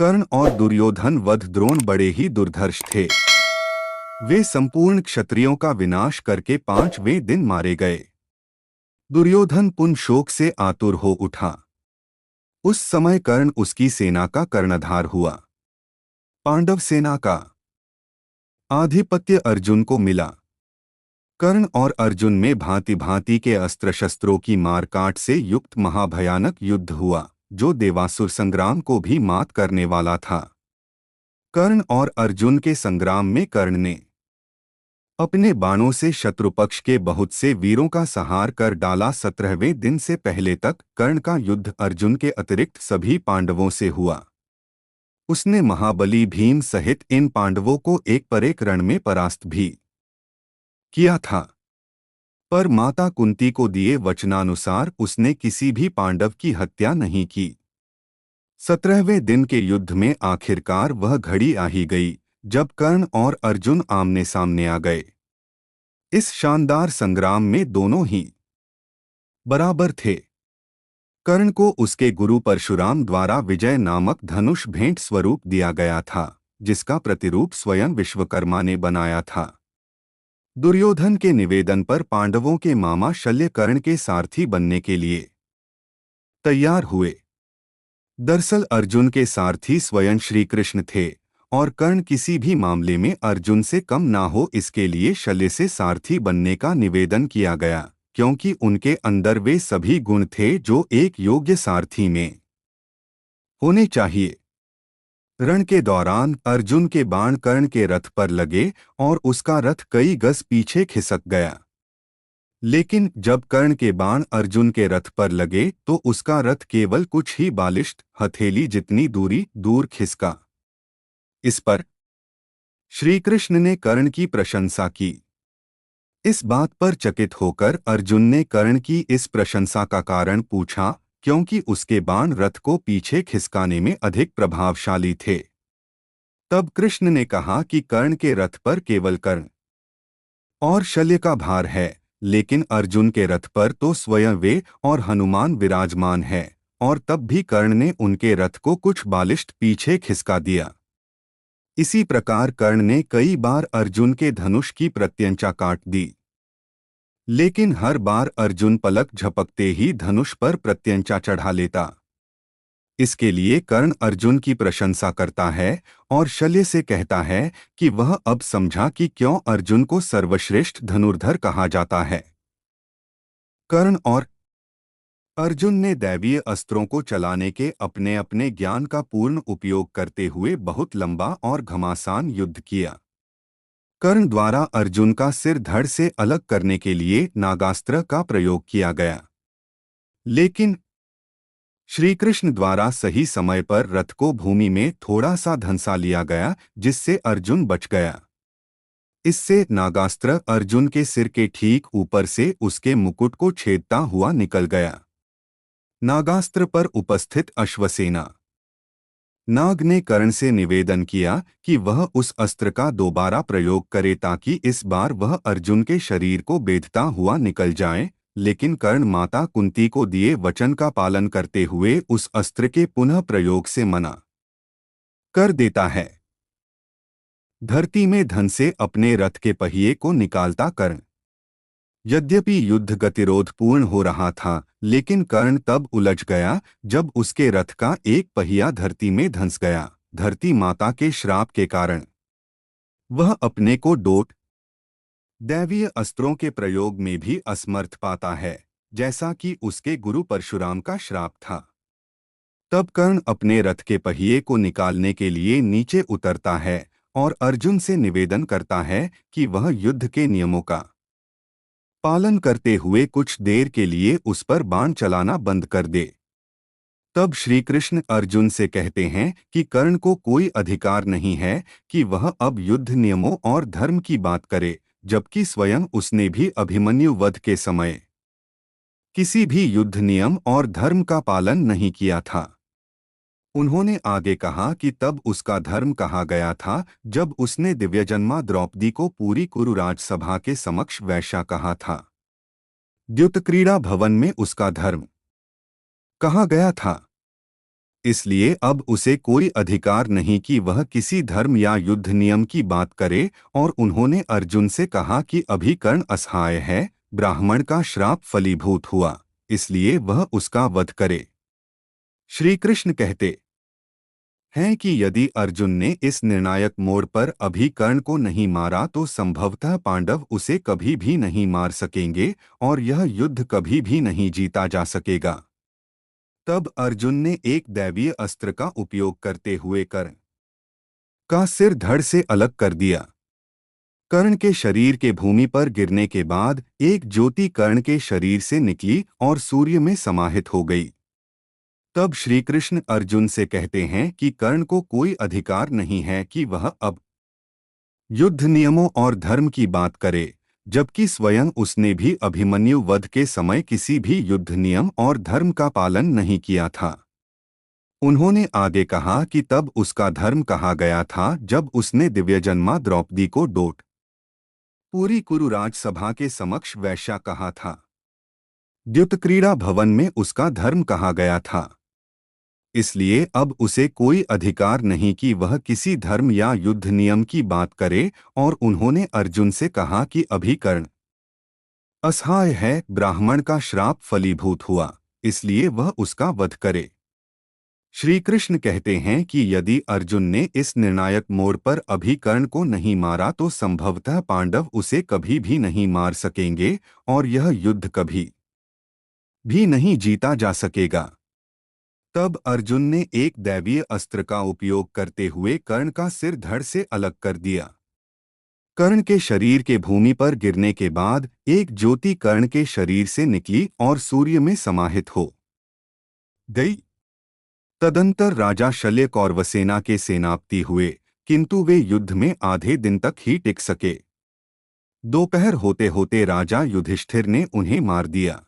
कर्ण और दुर्योधन वध द्रोण बड़े ही दुर्धर्ष थे। वे संपूर्ण क्षत्रियों का विनाश करके 5वें दिन मारे गए। दुर्योधन पुन शोक से आतुर हो उठा। उस समय कर्ण उसकी सेना का कर्णधार हुआ। पांडव सेना का आधिपत्य अर्जुन को मिला। कर्ण और अर्जुन में भांति भांति के अस्त्र शस्त्रों की मारकाट से युक्त महाभयानक युद्ध हुआ, जो देवासुर संग्राम को भी मात करने वाला था। कर्ण और अर्जुन के संग्राम में कर्ण ने अपने बाणों से शत्रुपक्ष के बहुत से वीरों का संहार कर डाला। 17वें दिन से पहले तक कर्ण का युद्ध अर्जुन के अतिरिक्त सभी पांडवों से हुआ। उसने महाबली भीम सहित इन पांडवों को एक पर एक रण में परास्त भी किया था, पर माता कुंती को दिए वचनानुसार उसने किसी भी पांडव की हत्या नहीं की। 17वें दिन के युद्ध में आखिरकार वह घड़ी आ ही गई जब कर्ण और अर्जुन आमने सामने आ गए। इस शानदार संग्राम में दोनों ही बराबर थे। कर्ण को उसके गुरु परशुराम द्वारा विजय नामक धनुष भेंट स्वरूप दिया गया था, जिसका प्रतिरूप स्वयं विश्वकर्मा ने बनाया था। दुर्योधन के निवेदन पर पांडवों के मामा शल्य कर्ण के सारथी बनने के लिए तैयार हुए। दरअसल अर्जुन के सारथी स्वयं श्री कृष्ण थे और कर्ण किसी भी मामले में अर्जुन से कम ना हो, इसके लिए शल्य से सारथी बनने का निवेदन किया गया, क्योंकि उनके अंदर वे सभी गुण थे जो एक योग्य सारथी में होने चाहिए। रण के दौरान अर्जुन के बाण कर्ण के रथ पर लगे और उसका रथ कई गज पीछे खिसक गया। लेकिन जब कर्ण के बाण अर्जुन के रथ पर लगे तो उसका रथ केवल कुछ ही बालिश्त हथेली जितनी दूरी दूर खिसका। इस पर श्री कृष्ण ने कर्ण की प्रशंसा की। इस बात पर चकित होकर अर्जुन ने कर्ण की इस प्रशंसा का कारण पूछा, क्योंकि उसके बाण रथ को पीछे खिसकाने में अधिक प्रभावशाली थे। तब कृष्ण ने कहा कि कर्ण के रथ पर केवल कर्ण और शल्य का भार है, लेकिन अर्जुन के रथ पर तो स्वयं वे और हनुमान विराजमान है, और तब भी कर्ण ने उनके रथ को कुछ बालिश्त पीछे खिसका दिया। इसी प्रकार कर्ण ने कई बार अर्जुन के धनुष की प्रत्यंचा काट दी, लेकिन हर बार अर्जुन पलक झपकते ही धनुष पर प्रत्यंचा चढ़ा लेता। इसके लिए कर्ण अर्जुन की प्रशंसा करता है और शल्य से कहता है कि वह अब समझा कि क्यों अर्जुन को सर्वश्रेष्ठ धनुर्धर कहा जाता है। कर्ण और अर्जुन ने दैवीय अस्त्रों को चलाने के अपने अपने ज्ञान का पूर्ण उपयोग करते हुए बहुत लंबा और घमासान युद्ध किया। कर्ण द्वारा अर्जुन का सिर धड़ से अलग करने के लिए नागास्त्र का प्रयोग किया गया, लेकिन श्री कृष्ण द्वारा सही समय पर रथ को भूमि में थोड़ा सा धंसा लिया गया, जिससे अर्जुन बच गया। इससे नागास्त्र अर्जुन के सिर के ठीक ऊपर से उसके मुकुट को छेदता हुआ निकल गया। नागास्त्र पर उपस्थित अश्वसेना नाग ने कर्ण से निवेदन किया कि वह उस अस्त्र का दोबारा प्रयोग करे ताकि इस बार वह अर्जुन के शरीर को बेधता हुआ निकल जाए, लेकिन कर्ण माता कुंती को दिए वचन का पालन करते हुए उस अस्त्र के पुनः प्रयोग से मना कर देता है। धरती में धन से अपने रथ के पहिए को निकालता कर्ण। यद्यपि युद्ध गतिरोध पूर्ण हो रहा था, लेकिन कर्ण तब उलझ गया जब उसके रथ का एक पहिया धरती में धंस गया। धरती माता के श्राप के कारण वह अपने को डोट दैवीय अस्त्रों के प्रयोग में भी असमर्थ पाता है, जैसा कि उसके गुरु परशुराम का श्राप था। तब कर्ण अपने रथ के पहिए को निकालने के लिए नीचे उतरता है और अर्जुन से निवेदन करता है कि वह युद्ध के नियमों का पालन करते हुए कुछ देर के लिए उस पर बाण चलाना बंद कर दे। तब श्री कृष्ण अर्जुन से कहते हैं कि कर्ण को कोई अधिकार नहीं है कि वह अब युद्ध नियमों और धर्म की बात करे, जबकि स्वयं उसने भी अभिमन्यु वध के समय किसी भी युद्ध नियम और धर्म का पालन नहीं किया था। उन्होंने आगे कहा कि तब उसका धर्म कहा गया था जब उसने दिव्यजन्मा द्रौपदी को पूरी कुरुराज सभा के समक्ष वैश्या कहा था। द्युतक्रीड़ा भवन में उसका धर्म कहा गया था। इसलिए अब उसे कोई अधिकार नहीं कि वह किसी धर्म या युद्ध नियम की बात करे। और उन्होंने अर्जुन से कहा कि अभी कर्ण असहाय है, ब्राह्मण का श्राप फलीभूत हुआ, इसलिए वह उसका वध करे। श्री कृष्ण कहते हैं कि यदि अर्जुन ने इस निर्णायक मोड़ पर अभी कर्ण को नहीं मारा तो संभवतः पांडव उसे कभी भी नहीं मार सकेंगे और यह युद्ध कभी भी नहीं जीता जा सकेगा। तब अर्जुन ने एक दैवीय अस्त्र का उपयोग करते हुए कर्ण का सिर धड़ से अलग कर दिया। कर्ण के शरीर के भूमि पर गिरने के बाद एक ज्योति कर्ण के शरीर से निकली और सूर्य में समाहित हो गई। तब श्री कृष्ण अर्जुन से कहते हैं कि कर्ण को कोई अधिकार नहीं है कि वह अब युद्ध नियमों और धर्म की बात करे, जबकि स्वयं उसने भी अभिमन्यु वध के समय किसी भी युद्ध नियम और धर्म का पालन नहीं किया था। उन्होंने आगे कहा कि तब उसका धर्म कहा गया था जब उसने दिव्यजन्मा द्रौपदी को डोट पूरी कुरु राजसभा के समक्ष वैश्या कहा था। द्युतक्रीड़ा भवन में उसका धर्म कहा गया था। इसलिए अब उसे कोई अधिकार नहीं कि वह किसी धर्म या युद्ध नियम की बात करे। और उन्होंने अर्जुन से कहा कि अभी कर्ण असहाय है, ब्राह्मण का श्राप फलीभूत हुआ, इसलिए वह उसका वध करे। श्री कृष्ण कहते हैं कि यदि अर्जुन ने इस निर्णायक मोड़ पर अभी कर्ण को नहीं मारा तो संभवतः पांडव उसे कभी भी नहीं मार सकेंगे और यह युद्ध कभी भी नहीं जीता जा सकेगा। तब अर्जुन ने एक दैवीय अस्त्र का उपयोग करते हुए कर्ण का सिर धड़ से अलग कर दिया। कर्ण के शरीर के भूमि पर गिरने के बाद एक ज्योति कर्ण के शरीर से निकली और सूर्य में समाहित हो गई। तदंतर राजा शल्य कौरवसेना के सेनापति हुए, किंतु वे युद्ध में आधे दिन तक ही टिक सके। दोपहर होते होते राजा युधिष्ठिर ने उन्हें मार दिया।